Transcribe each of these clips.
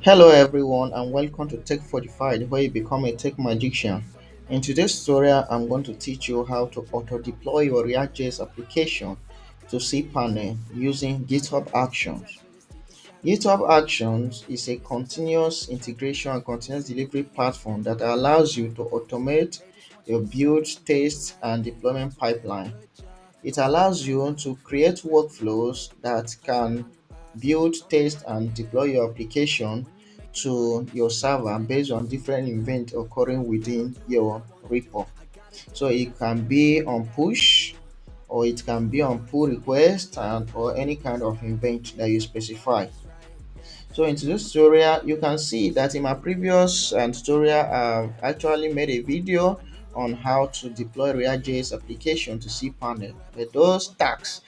Hello everyone and welcome to Tech 45 where you become a tech magician. In today's tutorial, I'm going to teach you how to auto-deploy your React.js application to cpanel using GitHub Actions. GitHub Actions is a continuous integration and continuous delivery platform that allows you to automate your build, test, and deployment pipeline. It allows you to create workflows that can build, test, and deploy your application to your server based on different events occurring within your repo. So it can be on push or it can be on pull request and or any kind of event that you specify. So in today's tutorial, you can see that in my previous tutorial, I've actually made a video on how to deploy React.js application to cpanel. But those tasks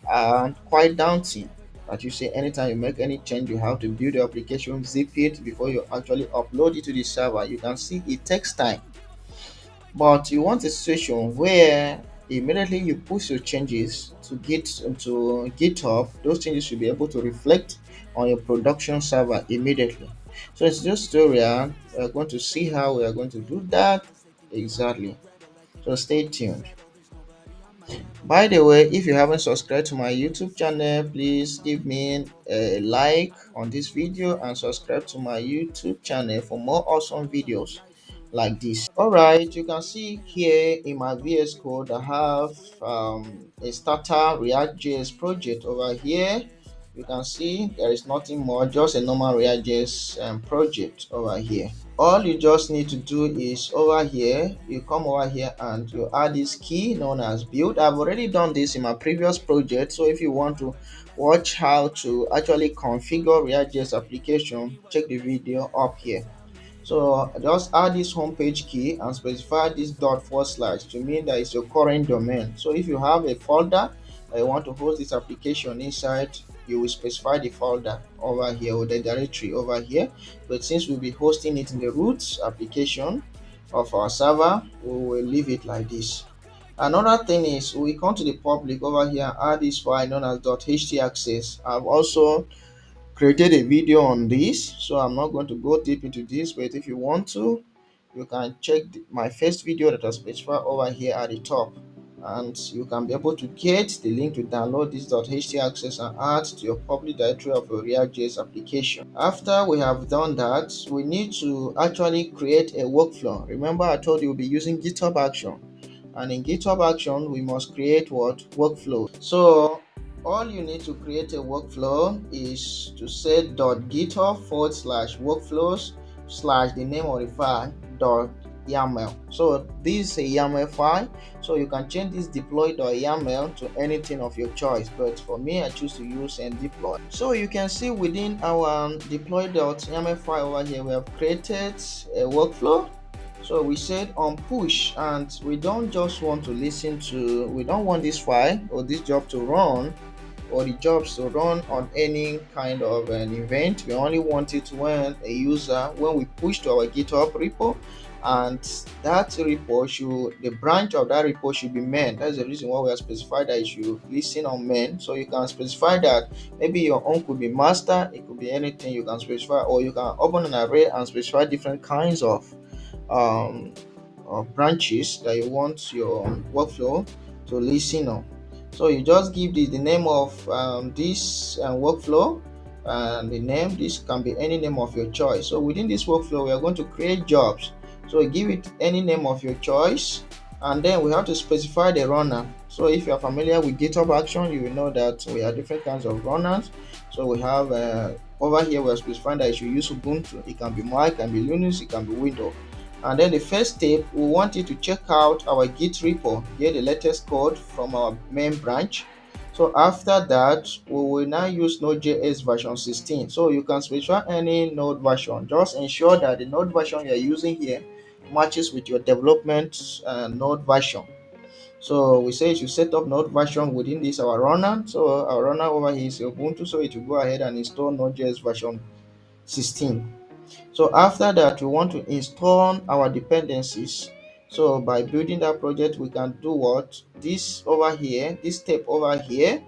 are quite daunting. As you say, anytime you make any change, you have to build the application, zip it before you actually upload it to the server. You can see it takes time. But you want a situation where immediately you push your changes to GitHub, those changes should be able to reflect on your production server immediately. So in this tutorial, we're going to see how we are going to do that exactly. So stay tuned. By the way, if you haven't subscribed to my YouTube channel, please give me a like on this video and subscribe to my YouTube channel for more awesome videos like this. All right, you can see here in my VS Code, I have a starter React.js project over here. You can see there is nothing more, just a normal React.js project over here. All you just need to do is over here, you come over here and you add this key known as build. I've already done this in my previous project, so if you want to watch how to actually configure React.js application, check the video up here. So just add this homepage key and specify this dot forward slash to mean that it's your current domain. So if you have a folder that you want to host this application inside, you will specify the folder over here or the directory over here. But since we'll be hosting it in the root application of our server, we will leave it like this. Another thing is we come to the public over here, add this file known as .htaccess. I've also created a video on this, so I'm not going to go deep into this, but if you want to, you can check my first video that I specified over here at the top, and you can be able to get the link to download this .htaccess and add to your public directory of your React.js application. After we have done that, we need to actually create a workflow. Remember, I told you we'll be using GitHub Action, and in GitHub Action we must create what workflow. So all you need to create a workflow is to set .github forward slash workflows slash the name of the file dot YAML. So this is a YAML file, so you can change this deploy.yaml to anything of your choice, but for me I choose to use and deploy. So you can see within our deploy.yaml file over here we have created a workflow. So we said on push, and we don't just want to listen to, we don't want this file or this job to run or the jobs to run on any kind of an event. We only want it when a user, when we push to our GitHub repo, and that repo should, the branch of that repo should be main. That's the reason why we have specified that you should listen on main. So you can specify that maybe your own could be master, it could be anything you can specify, or you can open an array and specify different kinds um, of branches that you want your workflow to listen on. So you just give the name of this workflow, and the name, this can be any name of your choice. So within this workflow we are going to create jobs, so give it any name of your choice, and then we have to specify the runner. So if you are familiar with GitHub Action, you will know that we have different kinds of runners. So we have over here we are specifying that you should use Ubuntu. It can be Mac, it can be Linux, it can be Windows. And then the first step, we want you to check out our Git repo, get the latest code from our main branch. So after that, we will now use Node.js version 16. So you can specify any Node version. Just ensure that the Node version you are using here matches with your development Node version. So we say you should set up Node version within this our runner. So our runner over here is Ubuntu, so it will go ahead and install Node.js version 16. So after that, we want to install our dependencies. So by building that project, we can do what? This over here, this step over here,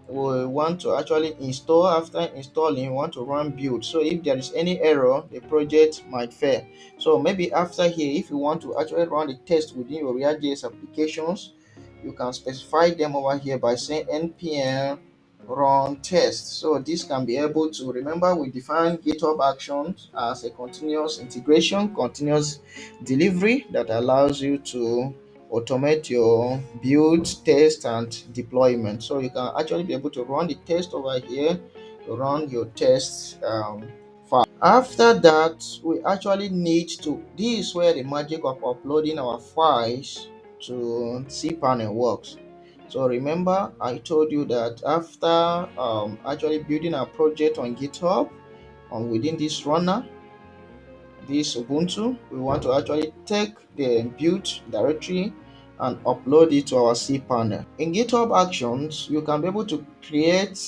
we want to actually install. After installing, we want to run build. So if there is any error, the project might fail. So maybe after here, if you want to actually run the test within your React.js applications, you can specify them over here by saying npm run test. So this can be able to, remember, we define GitHub actions as a continuous integration, continuous delivery that allows you to automate your build, test, and deployment. So you can actually be able to run the test over here, to run your tests file. After that, we actually need to, this is where the magic of uploading our files to cpanel works. So remember, I told you that after actually building our project on GitHub, within this runner, this Ubuntu, we want to actually take the build directory and upload it to our cpanel. In GitHub Actions, you can be able to create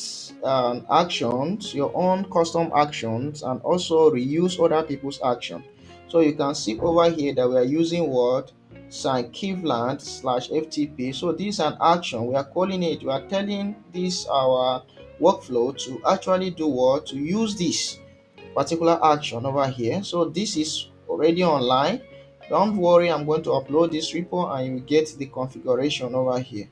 actions, your own custom actions, and also reuse other people's action. So you can see over here that we are using what? Equivalent slash FTP. So this is an action. We are calling it, we are telling this our workflow to actually do what? To use this particular action over here. So this is already online. Don't worry, I'm going to upload this repo and you get the configuration over here.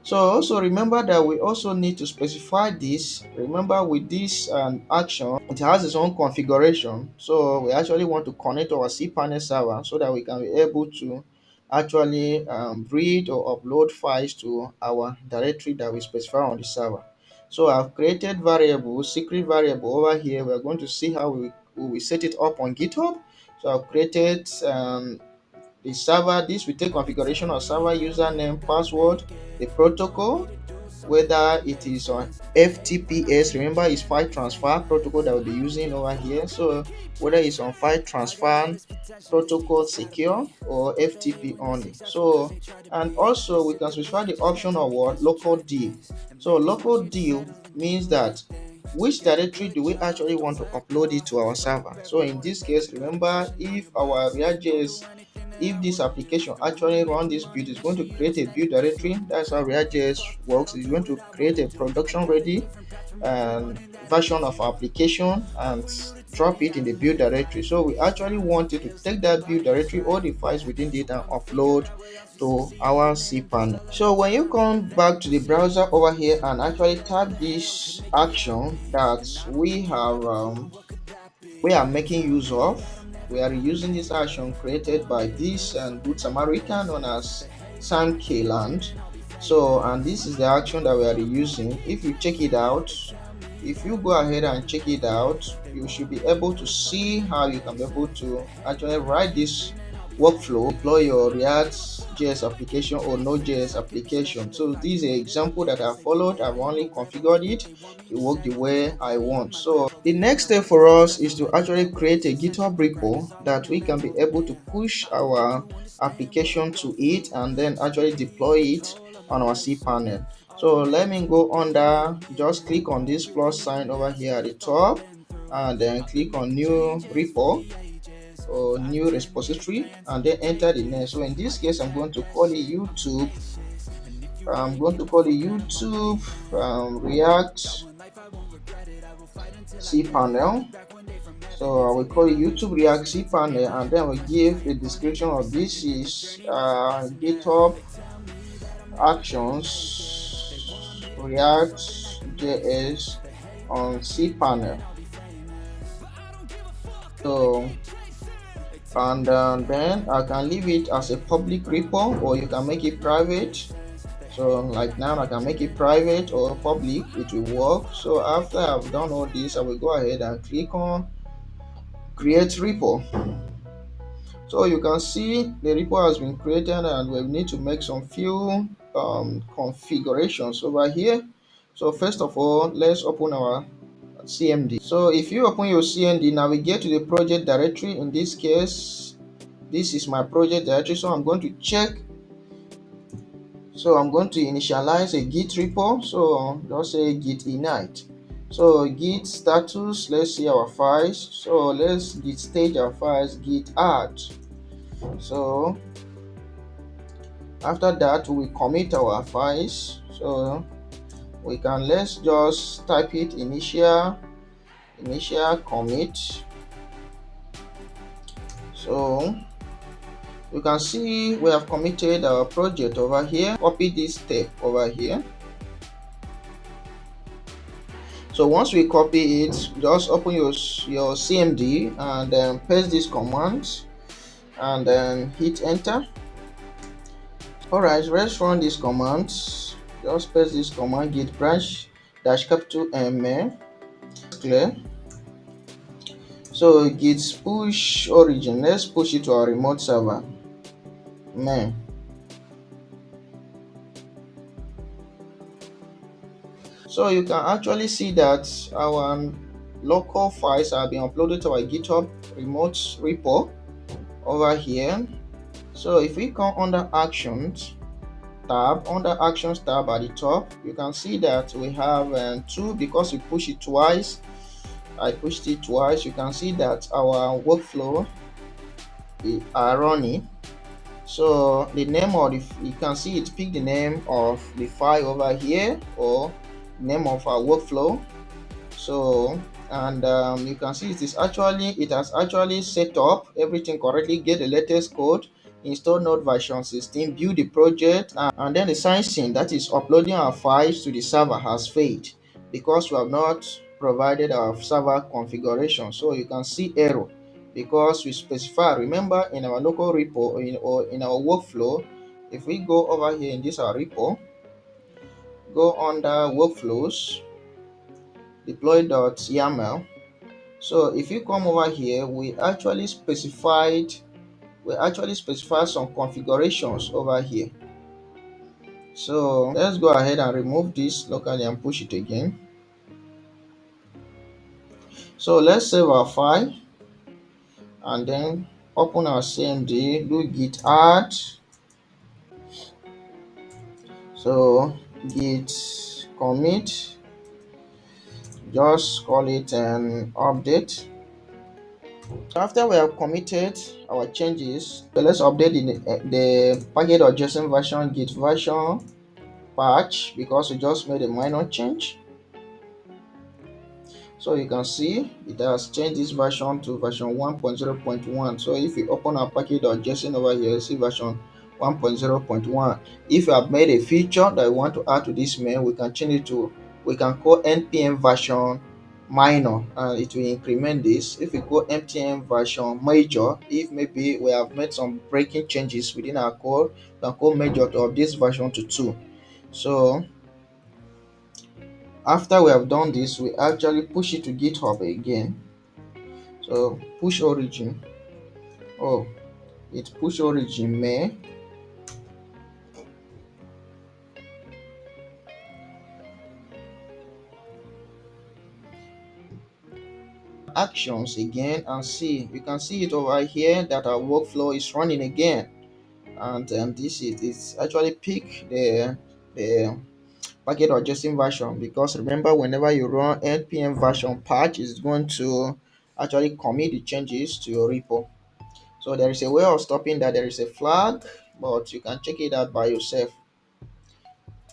So also remember that we also need to specify this. Remember, with this action, it has its own configuration. So we actually want to connect to our cpanel server so that we can be able to actually read or upload files to our directory that we specify on the server. So I've created variable, secret variable over here. We're going to see how we set it up on GitHub. So I've created the server. This will take configuration of server, username, password, the protocol, whether it is on FTPS. Remember, it's file transfer protocol that we'll be using over here. So whether it's on file transfer protocol secure or FTP only. So, and also we can specify the option of what? Local deal. So local deal means that which directory do we actually want to upload it to our server. So in this case, remember, if our React.js, if this application actually run this build, it's going to create a build directory. That's how React.js works. It's going to create a production ready version of our application and drop it in the build directory. So we actually want it to take that build directory, all the files within it, and upload to our cpanel. So when you come back to the browser over here and actually tap this action that we are making use of, we are using this action created by this good Samaritan known as Sam Land. So, and this is the action that we are using. If you check it out, if you go ahead and check it out, you should be able to see how you can be able to actually write this workflow, deploy your React.js application or Node.js application. So this is an example that I followed. I've only configured it to work the way I want. So the next step for us is to actually create a GitHub repo that we can be able to push our application to it and then actually deploy it on our cpanel. So let me go under, just click on this plus sign over here at the top and then click on new repo or new repository and then enter the name. So in this case, I'm going to call it YouTube. I'm going to call it YouTube React cpanel. So I will call it YouTube React cpanel and then we give a description of this is GitHub actions React JS on cpanel. So and then I can leave it as a public repo or you can make it private. So like now I can make it private or public, it will work. So after I've done all this, I will go ahead and click on create repo. So you can see the repo has been created and we need to make some few configurations over here. So first of all, let's open our CMD. So if you open your CMD, navigate to the project directory. In this case, this is my project directory. So I'm going to check. So I'm going to initialize a git repo. So just say git init. So git status, let's see our files. So let's git stage our files, git add. So after that we commit our files. So we can, let's just type it initial commit. So you can see we have committed our project over here. Copy this step over here. So once we copy it, just open your cmd and then paste these commands and then hit enter. All right, let's run these commands. Just paste this command, git branch dash capital M clear. So git push origin, let's push it to our remote server man. So you can actually see that our local files are being uploaded to our GitHub remote repo over here. So if we come under actions tab, under actions tab at the top, you can see that we have two, because we push it twice. I pushed it twice. You can see that our workflow are running. So the name of the, you can see it pick the name of the file over here, or name of our workflow. So and you can see it has actually set up everything correctly, get the latest code, install node version 16, build the project, and then the sign that is uploading our files to the server has failed because we have not provided our server configuration. So you can see error because we specify, remember, in our local repo, or in our workflow. If we go over here in this our repo, go under workflows, deploy.yaml. So if you come over here, we actually specified some configurations over here. So let's go ahead and remove this locally and push it again. So let's save our file and then open our cmd, do git add. So git commit, just call it an update. So after we have committed our changes, so let's update the package.json version git version patch, because we just made a minor change. So you can see it has changed this version to version 1.0.1. So if we open our package.json over here, see version 1.0.1. If you have made a feature that we want to add to this mail, we can change it to, we can call npm version minor, and it will increment this. If we go npm version major, if maybe we have made some breaking changes within our code, we can call major to update this version to 2. So after we have done this, we actually push it to GitHub again. So push origin, oh, it's push origin may actions again, and see, you can see it over here that our workflow is running again. And this is, it's actually pick the package.json version, because remember, whenever you run npm version patch, is going to actually commit the changes to your repo. So there is a way of stopping that. There is a flag, but you can check it out by yourself.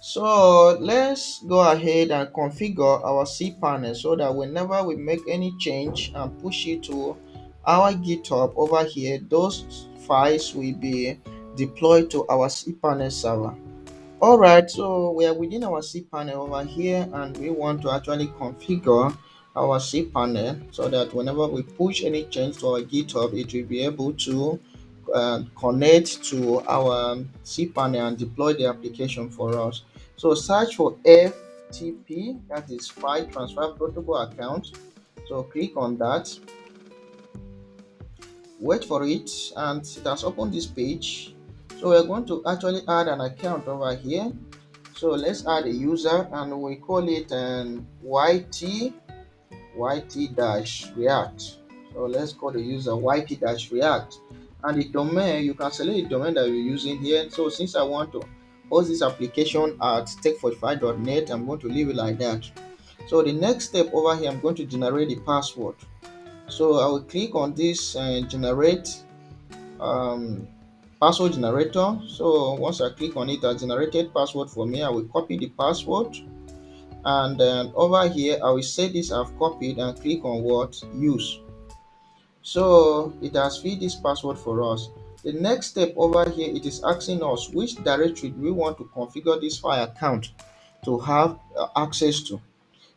So let's go ahead and configure our cpanel, so that whenever we make any change and push it to our GitHub over here, those files will be deployed to our cpanel server. All right, so we are within our cpanel over here, and we want to actually configure our cpanel so that whenever we push any change to our GitHub, it will be able to connect to our cpanel and deploy the application for us. So search for FTP, that is File Transfer Protocol account. So click on that, wait for it, and it has opened this page. So we're going to actually add an account over here. So let's add a user, and we call it yt-react. So let's call the user yt-react, and the domain, you can select the domain that you're using here. So since I want to host this application at tech45.net, I'm going to leave it like that. So the next step over here, I'm going to generate the password. So I will click on this generate password generator. So once I click on it, I generated password for me. I will copy the password And then over here I will say this I've copied and click on what use. So it has filled this password for us. The next step over here, it is asking us which directory do we want to configure this file account to have access to.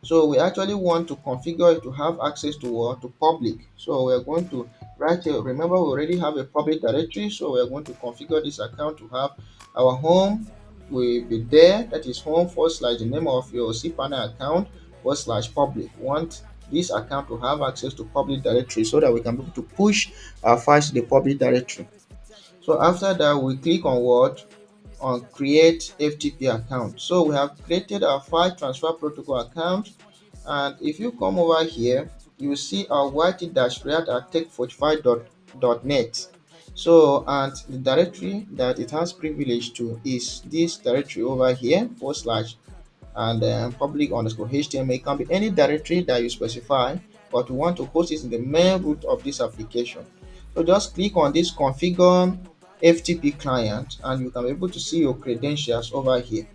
So we actually want to configure it to have access to what? To public. So we are going to write here. Remember, we already have a public directory, so we are going to configure this account to have our home will be there. That is home forward slash the name of your cpanel account forward slash public. We want this account to have access to public directory so that we can be able to push our files to the public directory. So after that, we click on what? On create FTP account. So we have created our file transfer protocol account, and if you come over here, you will see our yt-react at tech45.net. So and the directory that it has privilege to is this directory over here forward slash and public underscore html. It can be any directory that you specify, but we want to host it in the main root of this application. So just click on this configure FTP client and you can be able to see your credentials over here.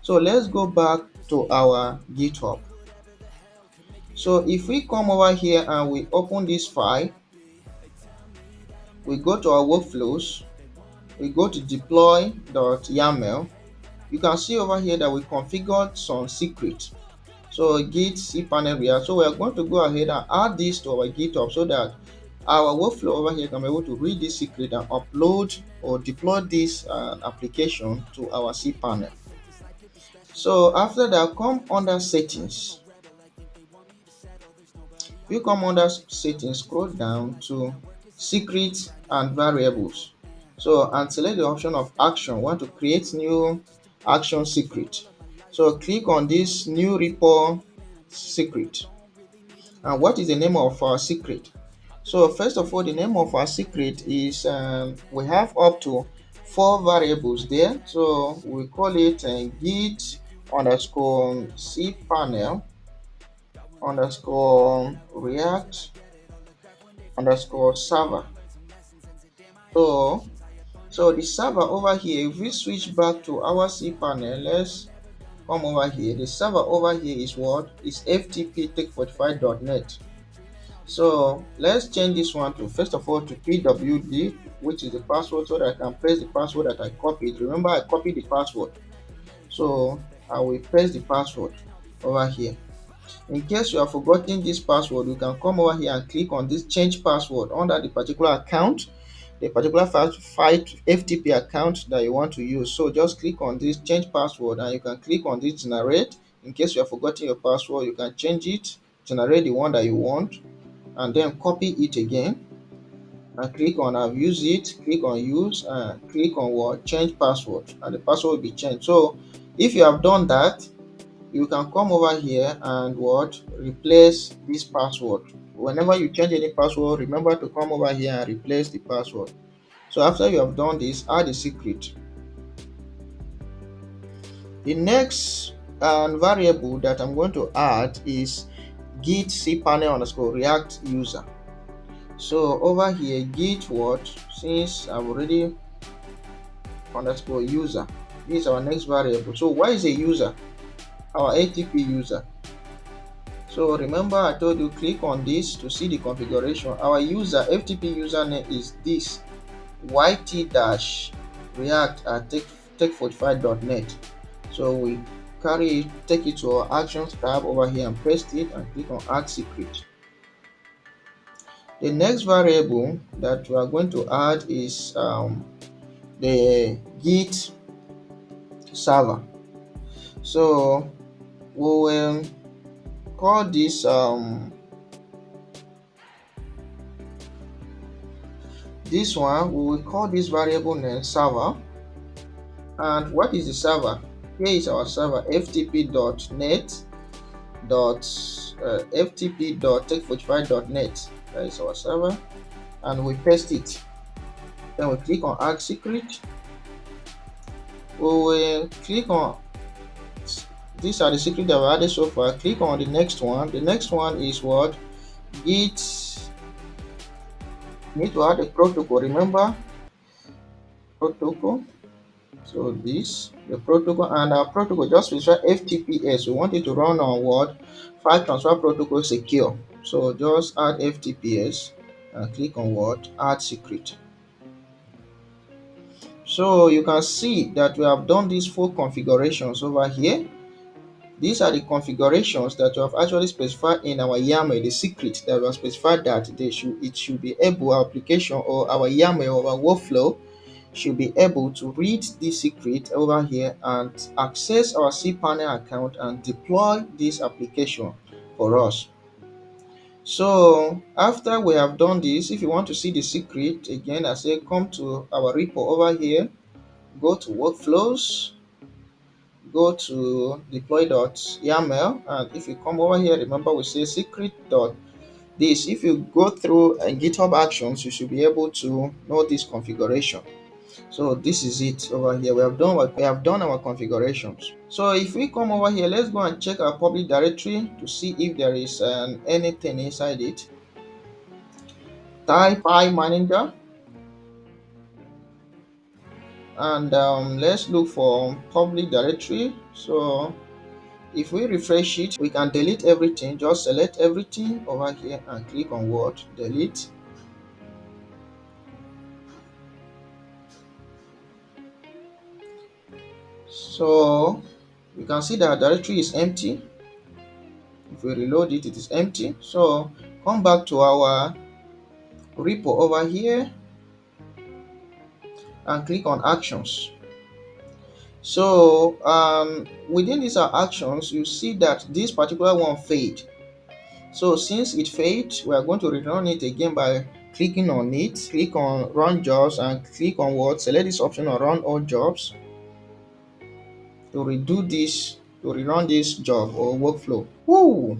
So let's go back to our GitHub. So if we come over here and we open this file, we go to our workflows, we go to deploy.yaml. You can see over here that we configured some secrets. So git cpanel react. So we are going to go ahead and add this to our GitHub so that our workflow over here can be able to read this secret and upload or deploy this application to our cpanel. So after that, come under settings. If you come under settings, scroll down to secrets and variables. So and select the option of action. We want to create new action secret. So click on this new repo secret. And what is the name of our secret? So first of all, the name of our secret is we have up to 4 variables there. So we call it git underscore cpanel underscore react underscore server. So the server over here, if we switch back to our cpanel, let's come over here. The server over here is what? Is ftp tech45.net. So let's change this one to first of all to pwd, which is the password, so that I can paste the password that I copied. Remember, I copied the password, so I will paste the password over here. In case you have forgotten this password, you can come over here and click on this change password under the particular account, the particular file FTP account that you want to use. So just click on this change password and you can click on this generate. In case you have forgotten your password, you can change it, generate the one that you want, and then copy it again and click on I've used it, click on use and click on what? Change password, and the password will be changed. So if you have done that, you can come over here and what? Replace this password. Whenever you change any password, remember to come over here and replace the password. So after you have done this, add a secret. The next variable that I'm going to add is git cpanel underscore react user. So over here, git what? Since I've already underscore user, this is our next variable. So why is a user? Our ATP user. So remember I told you click on this to see the configuration. Our user FTP username is this yt-react at tech45.net. So we take it to our actions tab over here and paste it and click on add secret. The next variable that we are going to add is the git server. So we will call this one, we will call this variable name server. And what is the server? Here is our server ftp.net ftp.tech45.net. That is our server, and we paste it. Then we click on add secret. We will click on, these are the secrets that we added so far. Click on the next one. The next one is what? Git. You need to add a protocol. Remember, protocol. So this the protocol, and our protocol just specify FTPS. We want it to run on what? File transfer protocol secure. So just add FTPS and click on what? Add secret. So you can see that we have done these four configurations over here. These are the configurations that we have actually specified in our YAML, the secret that we have specified that it should be able, our application or our YAML or our workflow should be able to read this secret over here and access our cpanel account and deploy this application for us. So after we have done this, if you want to see the secret again, I say come to our repo over here, go to workflows, go to deploy.yaml, and if you come over here, remember we say secret dot this. If you go through GitHub actions, you should be able to know this configuration. So this is it over here. We have done our configurations. So if we come over here, let's go and check our public directory to see if there is anything inside it. Type file manager, and let's look for public directory. So if we refresh it, we can delete everything. Just select everything over here and click on what? Delete. So you can see that directory is empty. If we reload it, it is empty. So come back to our repo over here and click on actions. So within these actions, you see that this particular one failed. So since it failed, we are going to rerun it again by clicking on it, click on run jobs and click on what? Select this option on run all jobs to redo this, to rerun this job or workflow. Woo!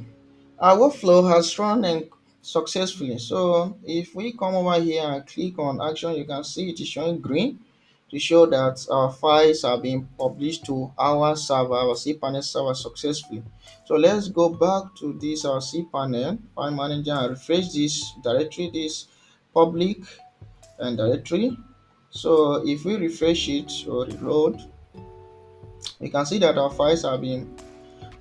Our workflow has run and successfully. So if we come over here and click on action, you can see it is showing green to show that our files are being published to our server, our cpanel server successfully. So let's go back to this our cpanel file manager and refresh this directory, this public and directory. So if we refresh it or reload, we can see that our files are being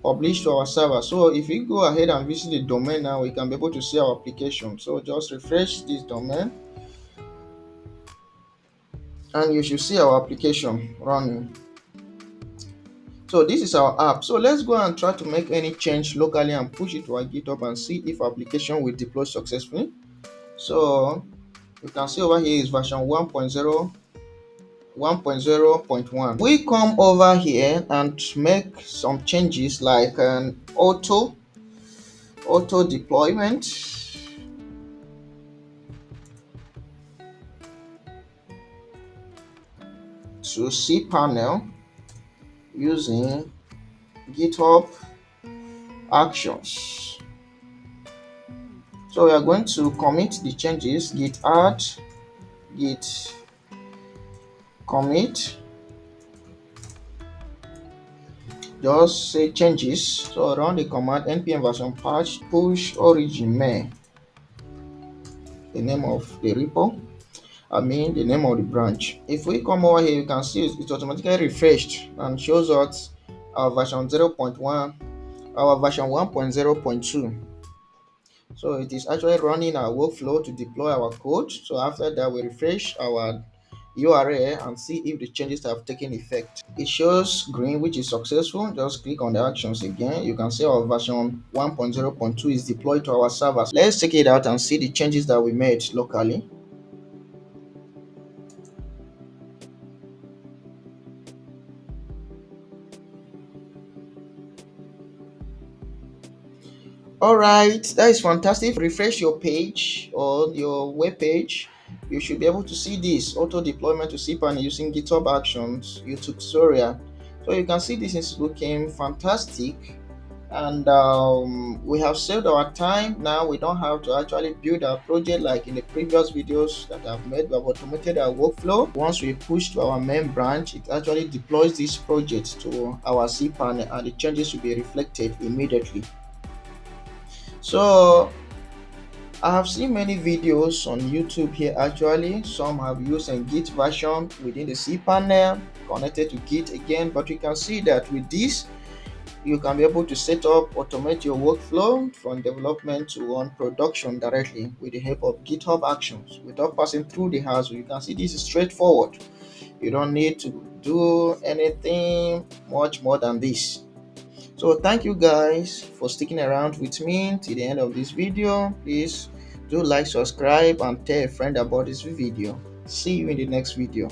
published to our server. So if we go ahead and visit the domain now, we can be able to see our application. So just refresh this domain and you should see our application running. So this is our app. So let's go and try to make any change locally and push it to our GitHub and see if our application will deploy successfully. So you can see over here is version 1.0 1.0.1. We come over here and make some changes like an auto deployment, to cpanel using GitHub actions. So we are going to commit the changes, git add, git commit, just say changes. So run the command npm version patch push origin main, the name of the repo, the name of the branch. If we come over here, you can see it automatically refreshed and shows us our version 0.1, our version 1.0.2. So it is actually running our workflow to deploy our code. So after that, we refresh our URL and see if the changes have taken effect. It shows green, which is successful. Just click on the actions again. You can see our version 1.0.2 is deployed to our servers. Let's check it out and see the changes that we made locally. All right, that is fantastic. Refresh your page or your web page. You should be able to see this auto deployment to cpanel using GitHub Actions YouTube tutorial. So you can see this is looking fantastic, and we have saved our time. Now we don't have to actually build our project like in the previous videos that I've made. We have automated our workflow. Once we push to our main branch, it actually deploys this project to our cpanel and the changes will be reflected immediately. So I have seen many videos on YouTube here actually. Some have used a Git version within the cpanel connected to Git again, but you can see that with this you can be able to set up, automate your workflow from development to on production directly with the help of GitHub Actions without passing through the hassle. You can see this is straightforward. You don't need to do anything much more than this. So thank you guys for sticking around with me till the end of this video. Please do like, subscribe, and tell a friend about this video. See you in the next video.